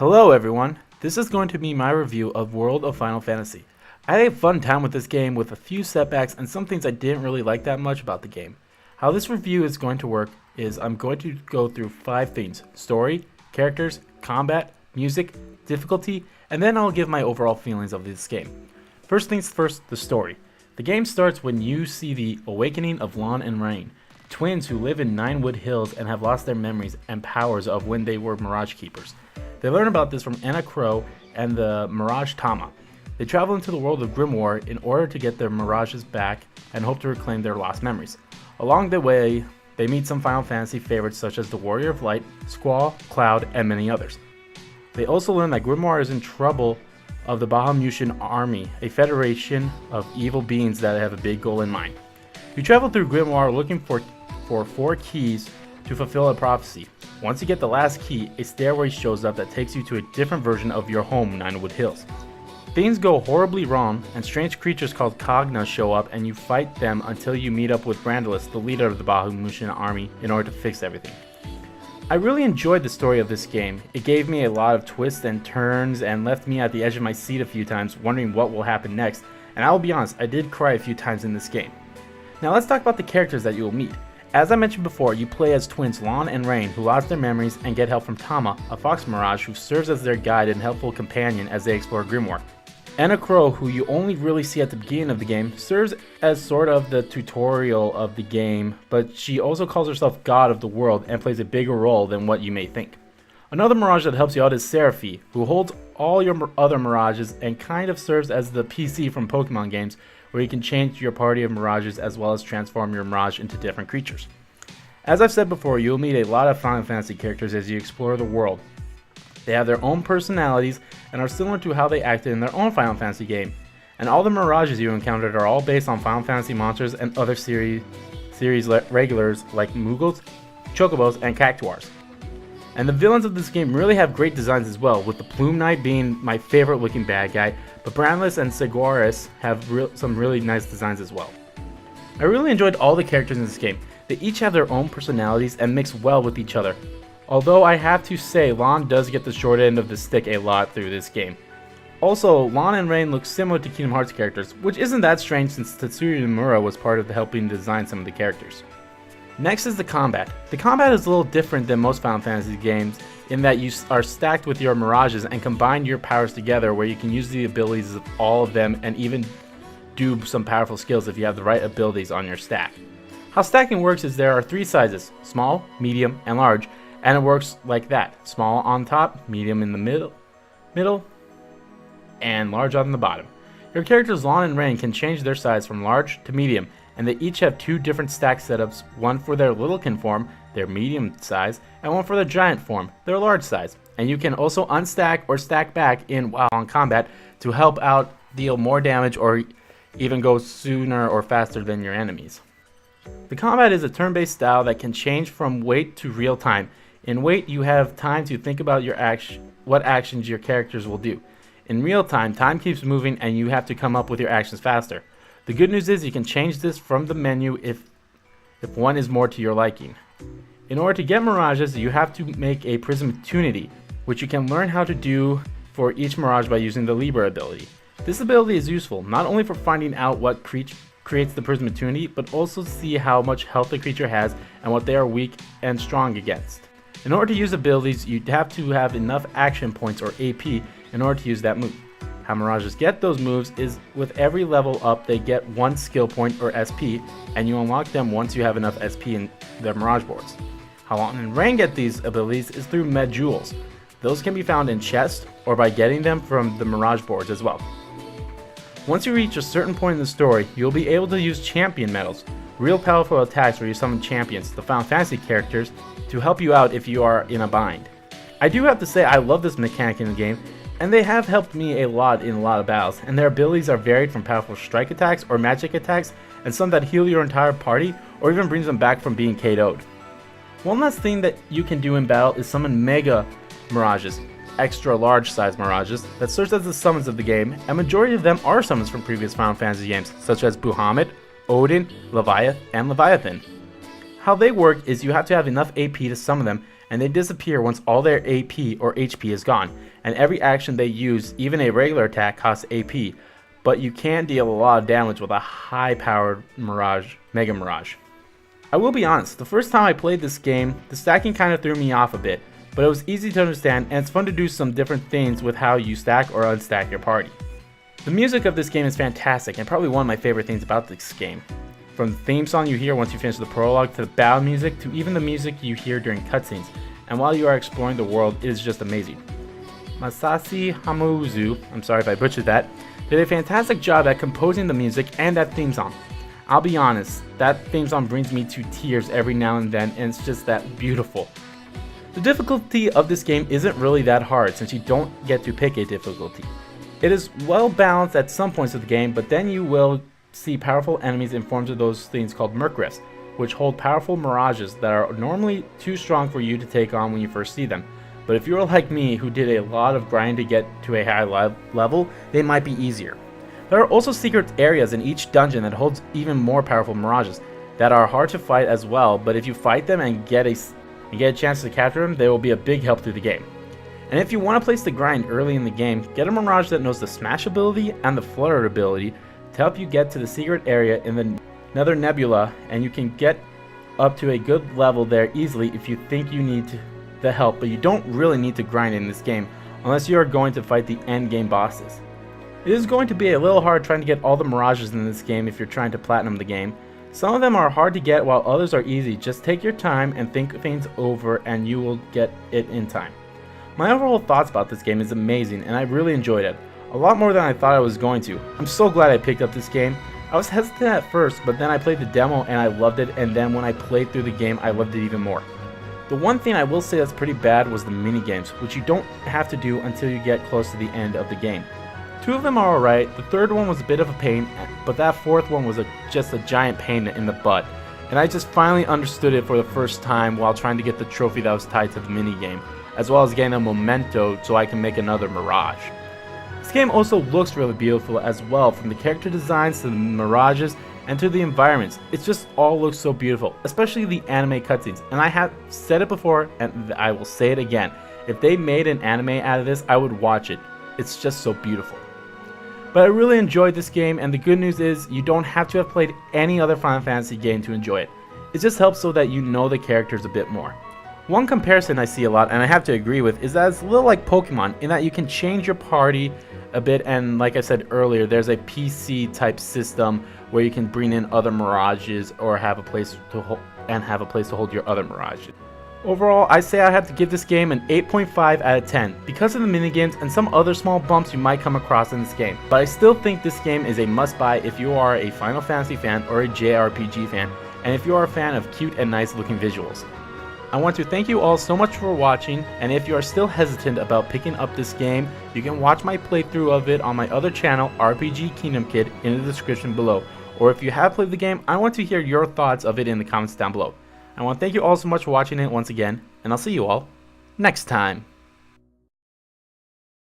Hello everyone, this is going to be my review of World of Final Fantasy. I had a fun time with this game with a few setbacks and some things I didn't really like that much about the game. How this review is going to work is I'm going to go through 5 themes: story, characters, combat, music, difficulty, and then I'll give my overall feelings of this game. First things first, the story. The game starts when you see the awakening of Lann and Rain, twins who live in Ninewood Hills and have lost their memories and powers of when they were Mirage Keepers. They learn about this from Anna Crow and the Mirage Tama. They travel into the world of Grimoire in order to get their mirages back and hope to reclaim their lost memories. Along the way, they meet some Final Fantasy favorites such as the Warrior of Light, Squall, Cloud, and many others. They also learn that Grimoire is in trouble of the Bahamutian army, a federation of evil beings that have a big goal in mind. You travel through Grimoire looking for 4 keys to fulfill a prophecy. Once you get the last key, a stairway shows up that takes you to a different version of your home, Ninewood Hills. Things go horribly wrong, and strange creatures called Kogna show up and you fight them until you meet up with Brandilis, the leader of the Bahamutian army, in order to fix everything. I really enjoyed the story of this game. It gave me a lot of twists and turns and left me at the edge of my seat a few times wondering what will happen next, and I will be honest, I did cry a few times in this game. Now let's talk about the characters that you will meet. As I mentioned before, you play as twins Lann and Rain who lost their memories and get help from Tama, a fox mirage who serves as their guide and helpful companion as they explore Grimoire. Anna Crow, who you only really see at the beginning of the game, serves as sort of the tutorial of the game, but she also calls herself God of the World and plays a bigger role than what you may think. Another mirage that helps you out is Seraphi, who holds all your other mirages and kind of serves as the PC from Pokemon games, where you can change your party of mirages as well as transform your mirage into different creatures. As I've said before, you'll meet a lot of Final Fantasy characters as you explore the world. They have their own personalities and are similar to how they acted in their own Final Fantasy game, and all the mirages you encountered are all based on Final Fantasy monsters and other series regulars like Moogles, Chocobos, and Cactuars. And the villains of this game really have great designs as well, with the Plume Knight being my favorite looking bad guy, but Brandilis and Seguaris have some really nice designs as well. I really enjoyed all the characters in this game. They each have their own personalities and mix well with each other. Although I have to say, Lann does get the short end of the stick a lot through this game. Also, Lann and Rain look similar to Kingdom Hearts characters, which isn't that strange since Tetsuya Nomura was part of helping design some of the characters. Next is the combat. The combat is a little different than most Final Fantasy games in that you are stacked with your mirages and combine your powers together, where you can use the abilities of all of them and even do some powerful skills if you have the right abilities on your stack. How stacking works is there are 3 sizes: small, medium, and large, and it works like that: small on top, medium in the middle, and large on the bottom. Your characters Lann and Rain can change their size from large to medium, and they each have 2 different stack setups, one for their littlekin form, their medium size, and one for their giant form, their large size. And you can also unstack or stack back while on combat to help out deal more damage or even go sooner or faster than your enemies. The combat is a turn-based style that can change from wait to real time. In wait, you have time to think about what actions your characters will do. In real time, time keeps moving and you have to come up with your actions faster. The good news is you can change this from the menu if one is more to your liking. In order to get mirages, you have to make a Prism Tunity, which you can learn how to do for each mirage by using the Libra ability. This ability is useful not only for finding out what creates the Prism Tunity, but also to see how much health the creature has and what they are weak and strong against. In order to use abilities, you have to have enough action points or AP in order to use that move. How mirages get those moves is with every level up they get 1 skill point or SP, and you unlock them once you have enough SP in their mirage boards. How Lann and Rain get these abilities is through med jewels. Those can be found in chests or by getting them from the mirage boards as well. Once you reach a certain point in the story, you'll be able to use champion medals, real powerful attacks where you summon champions, the Final Fantasy characters, to help you out if you are in a bind. I do have to say I love this mechanic in the game, and they have helped me a lot in a lot of battles, and their abilities are varied from powerful strike attacks or magic attacks, and some that heal your entire party or even brings them back from being KO'd. One last thing that you can do in battle is summon Mega Mirages, extra large size mirages, that serves as the summons of the game, and majority of them are summons from previous Final Fantasy games, such as Bahamut, Odin, Leviathan, and Leviathan. How they work is you have to have enough AP to summon them, and they disappear once all their AP or HP is gone, and every action they use, even a regular attack, costs AP, but you can deal a lot of damage with a high-powered Mega Mirage. I will be honest, the first time I played this game, the stacking kind of threw me off a bit, but it was easy to understand and it's fun to do some different things with how you stack or unstack your party. The music of this game is fantastic and probably one of my favorite things about this game. From the theme song you hear once you finish the prologue, to the battle music, to even the music you hear during cutscenes, and while you are exploring the world, it is just amazing. Masashi Hamauzu, I'm sorry if I butchered that, did a fantastic job at composing the music and that theme song. I'll be honest, that theme song brings me to tears every now and then, and it's just that beautiful. The difficulty of this game isn't really that hard since you don't get to pick a difficulty. It is well balanced at some points of the game, but then you will see powerful enemies in forms of those things called Murkrifts, which hold powerful mirages that are normally too strong for you to take on when you first see them. But if you're like me, who did a lot of grind to get to a high level, they might be easier. There are also secret areas in each dungeon that holds even more powerful mirages that are hard to fight as well, but if you fight them and get a chance to capture them, they will be a big help through the game. And if you want to place the grind early in the game, get a Mirage that knows the Smash ability and the Flutter ability to help you get to the secret area in the Nether Nebula, and you can get up to a good level there easily if you think you need the help, but you don't really need to grind in this game unless you are going to fight the end game bosses. It is going to be a little hard trying to get all the Mirages in this game if you're trying to platinum the game. Some of them are hard to get while others are easy. Just take your time and think things over and you will get it in time. My overall thoughts about this game is amazing and I really enjoyed it. A lot more than I thought I was going to. I'm so glad I picked up this game. I was hesitant at first, but then I played the demo and I loved it, and then when I played through the game I loved it even more. The one thing I will say that's pretty bad was the mini games, which you don't have to do until you get close to the end of the game. 2 of them are alright, the third one was a bit of a pain, but that fourth one was just a giant pain in the butt. And I just finally understood it for the first time while trying to get the trophy that was tied to the mini game, as well as getting a memento so I can make another Mirage. This game also looks really beautiful as well, from the character designs to the Mirages and to the environments. It just all looks so beautiful, especially the anime cutscenes. And I have said it before and I will say it again. If they made an anime out of this, I would watch it. It's just so beautiful. But I really enjoyed this game, and the good news is you don't have to have played any other Final Fantasy game to enjoy it. It just helps so that you know the characters a bit more. One comparison I see a lot, and I have to agree with, is that it's a little like Pokemon in that you can change your party a bit, and like I said earlier, there's a PC type system where you can bring in other Mirages or have a place to hold your other Mirages. Overall, I say I have to give this game an 8.5 out of 10 because of the minigames and some other small bumps you might come across in this game. But I still think this game is a must-buy if you are a Final Fantasy fan or a JRPG fan, and if you are a fan of cute and nice looking visuals. I want to thank you all so much for watching, and if you are still hesitant about picking up this game, you can watch my playthrough of it on my other channel, RPG Kingdom Kid, in the description below. Or if you have played the game, I want to hear your thoughts of it in the comments down below. I want to thank you all so much for watching it once again, and I'll see you all next time.